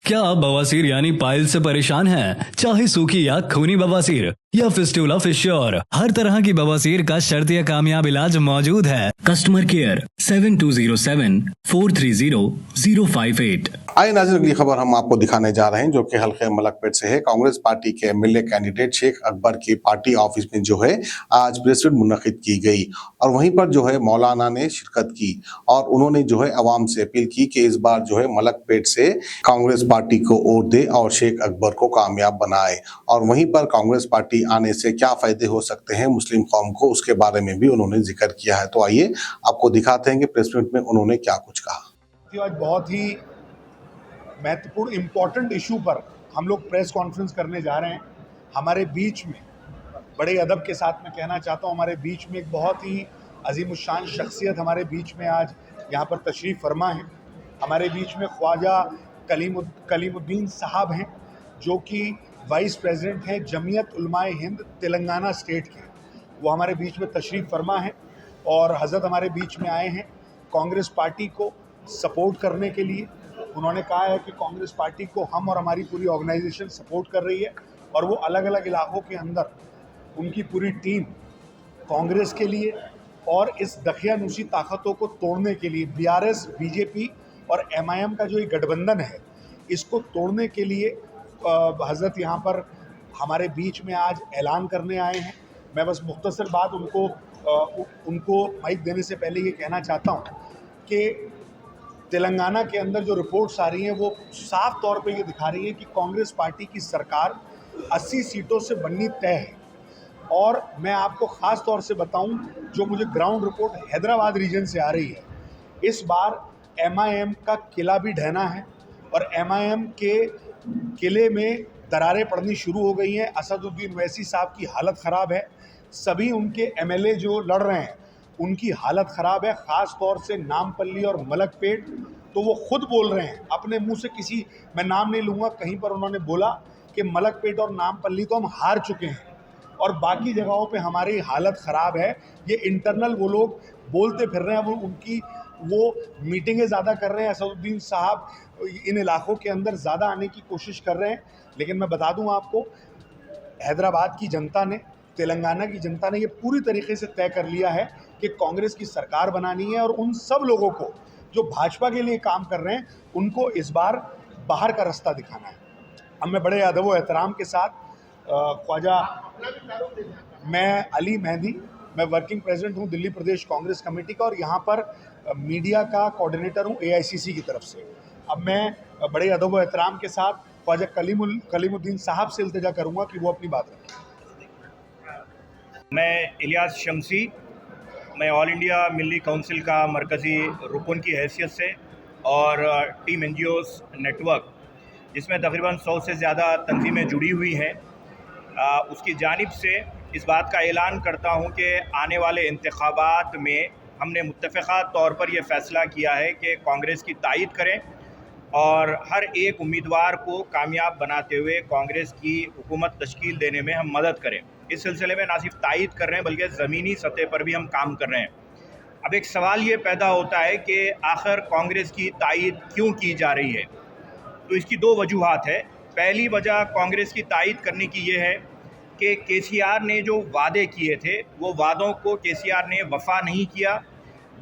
क्या आप बवासीर यानी पाइल से परेशान हैं? चाहे सूखी या खूनी बवासीर या फिस्टुला फिश्योर, हर तरह की बवासीर का शर्तीय कामयाब इलाज मौजूद है। Customer care 7207-430-058। आइए नाज़रीन, अगली खबर हम आपको दिखाने जा रहे हैं जो कि हल्के मलकपेट से है। कांग्रेस पार्टी के एमएलए कैंडिडेट शेख अकबर की पार्टी ऑफिस में जो है आज प्रेस मीट मुनक्किद की गई और वहीं पर जो है मौलाना ने शिरकत की और उन्होंने जो है अवाम से अपील की कि इस बार जो है मलकपेट से कांग्रेस पार्टी को वोट दे और शेख अकबर को कामयाब बनाए। और वहीं पर कांग्रेस पार्टी आने से क्या फायदे हो सकते हैं मुस्लिम कौम को, उसके बारे में भी उन्होंने जिक्र किया है। तो आइए आपको दिखाते हैं कि प्रेस मीट में उन्होंने क्या कुछ कहा। आज बहुत ही महत्वपूर्ण इम्पोर्टेंट इशू पर हम लोग प्रेस कॉन्फ्रेंस करने जा रहे हैं। हमारे बीच में, बड़े अदब के साथ मैं कहना चाहता हूँ, हमारे बीच में एक बहुत ही अजीमुशान शख्सियत हमारे बीच में आज यहाँ पर तशरीफ़ फरमा है। हमारे बीच में ख्वाजा कलीमुद्दीन साहब हैं जो कि वाइस प्रेसिडेंट हैं जमीयत उलमाए हिंद तेलंगाना स्टेट के। वो हमारे बीच में तशरीफ़ फरमा है और हज़रत हमारे बीच में आए हैं कांग्रेस पार्टी को सपोर्ट करने के लिए। उन्होंने कहा है कि कांग्रेस पार्टी को हम और हमारी पूरी ऑर्गेनाइजेशन सपोर्ट कर रही है और वो अलग अलग इलाकों के अंदर उनकी पूरी टीम कांग्रेस के लिए और इस दखियानूसी ताकतों को तोड़ने के लिए, बीआरएस, बीजेपी और एमआईएम का जो ये गठबंधन है, इसको तोड़ने के लिए हज़रत यहाँ पर हमारे बीच में आज ऐलान करने आए हैं। मैं बस मुख्तसर बात उनको माइक देने से पहले ये कहना चाहता हूँ कि तेलंगाना के अंदर जो रिपोर्ट्स आ रही हैं वो साफ तौर पे ये दिखा रही है कि कांग्रेस पार्टी की सरकार 80 सीटों से बननी तय है। और मैं आपको ख़ास तौर से बताऊं, जो मुझे ग्राउंड रिपोर्ट हैदराबाद रीजन से आ रही है, इस बार एमआईएम का किला भी ढहना है और एमआईएम के किले में दरारें पड़नी शुरू हो गई हैं। असदुद्दीन ओवैसी साहब की हालत ख़राब है, सभी उनके एमएलए जो लड़ रहे हैं उनकी हालत ख़राब है, ख़ास तौर से नामपल्ली और मलकपेट। तो वो खुद बोल रहे हैं अपने मुंह से, किसी, मैं नाम नहीं लूँगा, कहीं पर उन्होंने बोला कि मलकपेट और नामपल्ली तो हम हार चुके हैं और बाकी जगहों पे हमारी हालत ख़राब है। ये इंटरनल वो लोग बोलते फिर रहे हैं, वो मीटिंगें ज़्यादा कर रहे हैं। असदुद्दीन साहब इन इलाकों के अंदर ज़्यादा आने की कोशिश कर रहे हैं। लेकिन मैं बता दूँ आपको, हैदराबाद की जनता ने, तेलंगाना की जनता ने ये पूरी तरीके से तय कर लिया है कि कांग्रेस की सरकार बनानी है और उन सब लोगों को जो भाजपा के लिए काम कर रहे हैं उनको इस बार बाहर का रास्ता दिखाना है। अब मैं बड़े अदब व एहतराम के साथ ख्वाजा, मैं अली मेहंदी, मैं वर्किंग प्रेसिडेंट हूँ दिल्ली प्रदेश कांग्रेस कमेटी का और यहाँ पर मीडिया का कोऑर्डिनेटर हूँ एआईसीसी की तरफ से। अब मैं बड़े अदब व एहतराम के साथ ख्वाजा कलीमुद्दीन साहब से इल्तिजा करूँगा कि वो अपनी बात रखें। मैं इलियास शमसी, मैं ऑल इंडिया मिली काउंसिल का मरकज़ी रुकन की हैसियत से और टीम एनजीओस नेटवर्क, जिसमें तकरीबन 100 से ज़्यादा तंजीमें जुड़ी हुई हैं, उसकी जानिब से इस बात का ऐलान करता हूं कि आने वाले इंतखाबात में हमने मुत्तफ़िक़ा तौर पर यह फ़ैसला किया है कि कांग्रेस की तायद करें और हर एक उम्मीदवार को कामयाब बनाते हुए कांग्रेस की हुकूमत तश्कील देने में हम मदद करें। इस सिलसिले में ना सिर्फ तायद कर रहे हैं बल्कि ज़मीनी सतह पर भी हम काम कर रहे हैं। अब एक सवाल ये पैदा होता है कि आखिर कांग्रेस की तायद क्यों की जा रही है? तो इसकी दो वजूहात है। पहली वजह कांग्रेस की तायद करने की ये है कि केसीआर ने जो वादे किए थे वो वादों को केसीआर ने वफ़ा नहीं किया,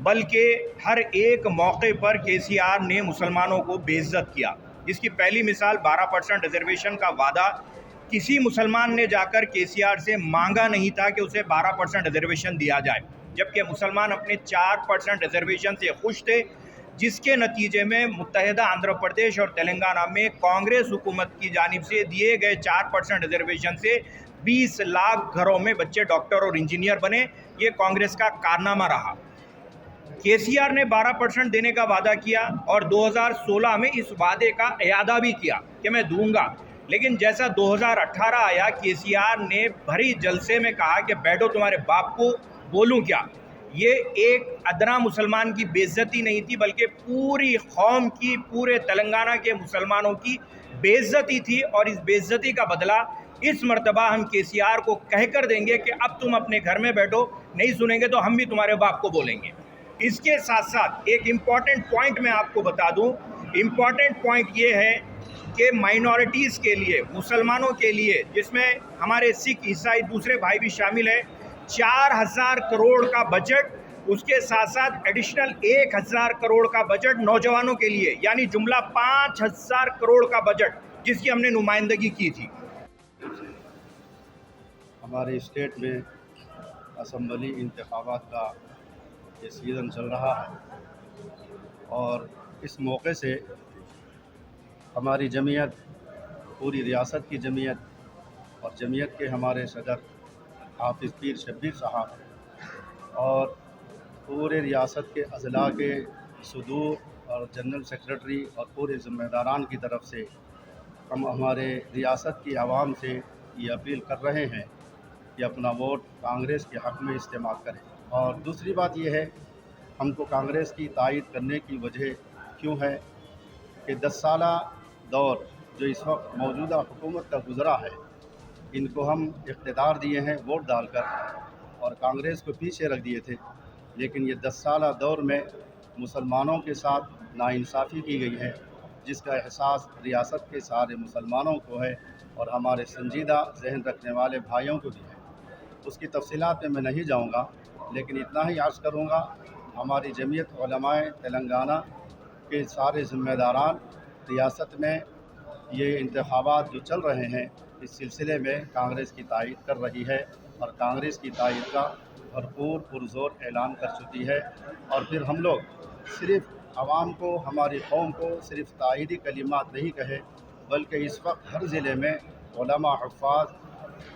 बल्कि हर एक मौके पर केसीआर ने मुसलमानों को बेइज्जत किया। जिसकी पहली मिसाल 12% रिजर्वेशन का वादा, किसी मुसलमान ने जाकर केसीआर से मांगा नहीं था कि उसे 12% रिजर्वेशन दिया जाए, जबकि मुसलमान अपने 4% रिजर्वेशन से खुश थे, जिसके नतीजे में मुत्तहिदा आंध्र प्रदेश और तेलंगाना में कांग्रेस हुकूमत की जानिब से दिए गए 4% रिजर्वेशन से 20 लाख घरों में बच्चे डॉक्टर और इंजीनियर बने। ये कांग्रेस का कारनामा रहा। केसीआर ने 12% देने का वादा किया और 2016 में इस वादे का इयादा भी किया कि मैं दूंगा, लेकिन जैसा 2018 आया, केसीआर ने भरी जलसे में कहा कि बैठो, तुम्हारे बाप को बोलूं क्या। ये एक अदना मुसलमान की बेइज्जती नहीं थी, बल्कि पूरी कौम की, पूरे तेलंगाना के मुसलमानों की बेइज्जती थी और इस बेइज्जती का बदला इस मर्तबा हम केसीआर को कहकर देंगे कि अब तुम अपने घर में बैठो, नहीं सुनेंगे तो हम भी तुम्हारे बाप को बोलेंगे। इसके साथ साथ एक इम्पॉर्टेंट पॉइंट मैं आपको बता दूं। इम्पॉर्टेंट पॉइंट ये है कि माइनॉरिटीज़ के लिए, मुसलमानों के लिए, जिसमें हमारे सिख, ईसाई, दूसरे भाई भी शामिल है, 4,000 करोड़ का बजट, उसके साथ साथ एडिशनल 1,000 करोड़ का बजट नौजवानों के लिए, यानी जुमला 5,000 करोड़ का बजट जिसकी हमने नुमाइंदगी की थी। हमारे स्टेट में असम्बली इंतखाबात का ये सीज़न चल रहा है और इस मौके से हमारी जमीयत, पूरी रियासत की जमीयत और जमीयत के हमारे सदर हाफिज़ पीर शब्बीर साहब और पूरे रियासत के अज़ला के सदूर और जनरल सेक्रेटरी और पूरे ज़िम्मेदारान की तरफ से हम हमारे रियासत की आवाम से ये अपील कर रहे हैं कि अपना वोट कांग्रेस के हक़ में इस्तेमाल करें। और दूसरी बात यह है, हमको कांग्रेस की तायद करने की वजह क्यों है कि 10 साला दौर जो इस वक्त मौजूदा हुकूमत का गुज़रा है, इनको हम इक़्तिदार दिए हैं वोट डालकर और कांग्रेस को पीछे रख दिए थे। लेकिन ये 10 साला दौर में मुसलमानों के साथ नाइंसाफ़ी की गई है, जिसका एहसास रियासत के सारे मुसलमानों को है और हमारे संजीदा जहन रखने वाले भाइयों को भी है। उसकी तफसीलात में मैं नहीं जाऊंगा, लेकिन इतना ही अर्ज़ करूंगा, हमारी जमीयत उलमाए तेलंगाना के सारे ज़िम्मेदारान रियासत में ये इंतखाबात जो चल रहे हैं, इस सिलसिले में कांग्रेस की तायद कर रही है और कांग्रेस की तायद का भरपूर पुरज़ोर ऐलान कर चुकी है। और फिर हम लोग सिर्फ़ आवाम को, हमारी कौम को सिर्फ़ तायदी कलिमात नहीं कहे, बल्कि इस वक्त हर ज़िले में उलमा हुफ़्फ़ाज़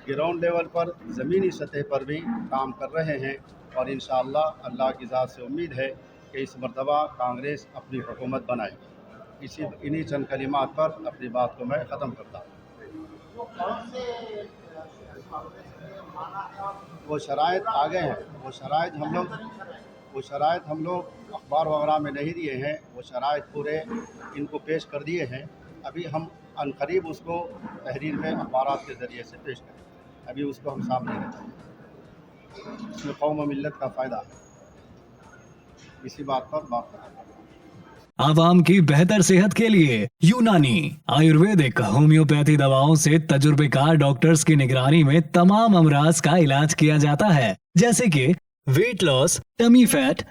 ग्राउंड लेवल पर, ज़मीनी सतह पर भी काम कर रहे हैं और इंशाअल्लाह अल्लाह की ज़ात से उम्मीद है कि इस मरतबा कांग्रेस अपनी हुकूमत बनाएगी। इन्हीं चंद कलिमात पर अपनी बात को मैं ख़त्म करता हूँ। वो शराइत आ गए हैं, वो शराइत हम लोग अखबार वगैरह में नहीं दिए हैं, वो शराइत पूरे इनको पेश कर दिए हैं। अभी हम अनकरीब उसको तहरीर में अखबारात के ज़रिए से पेश करें, अभी उसको हम सामने रखते हैं। इसमें कौम व मिल्लत का फ़ायदा है, इसी बात पर बात करें। आवाम की बेहतर सेहत के लिए यूनानी आयुर्वेदिक होम्योपैथी दवाओं से तजुर्बेकार डॉक्टर्स की निगरानी में तमाम अमराज का इलाज किया जाता है, जैसे कि weight loss, tummy fat,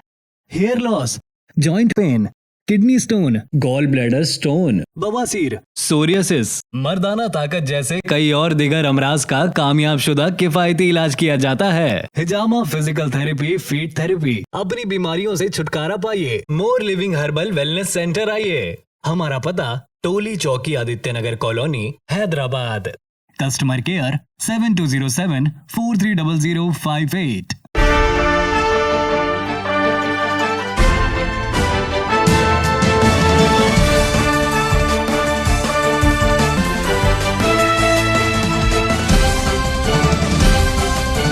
hair loss, joint pain, kidney stone, gall bladder stone, बवासीर, सोरियासिस, मर्दाना ताकत जैसे कई और दिगर अमराज का कामयाब शुदा किफायती इलाज किया जाता है। हिजामा फिजिकल थेरेपी, फीट थेरेपी, अपनी बीमारियों से छुटकारा पाइए। More living herbal wellness centre आइए। हमारा पता Toli Chowki, Aditya Nagar colony, Hyderabad. Customer care 7207 430058।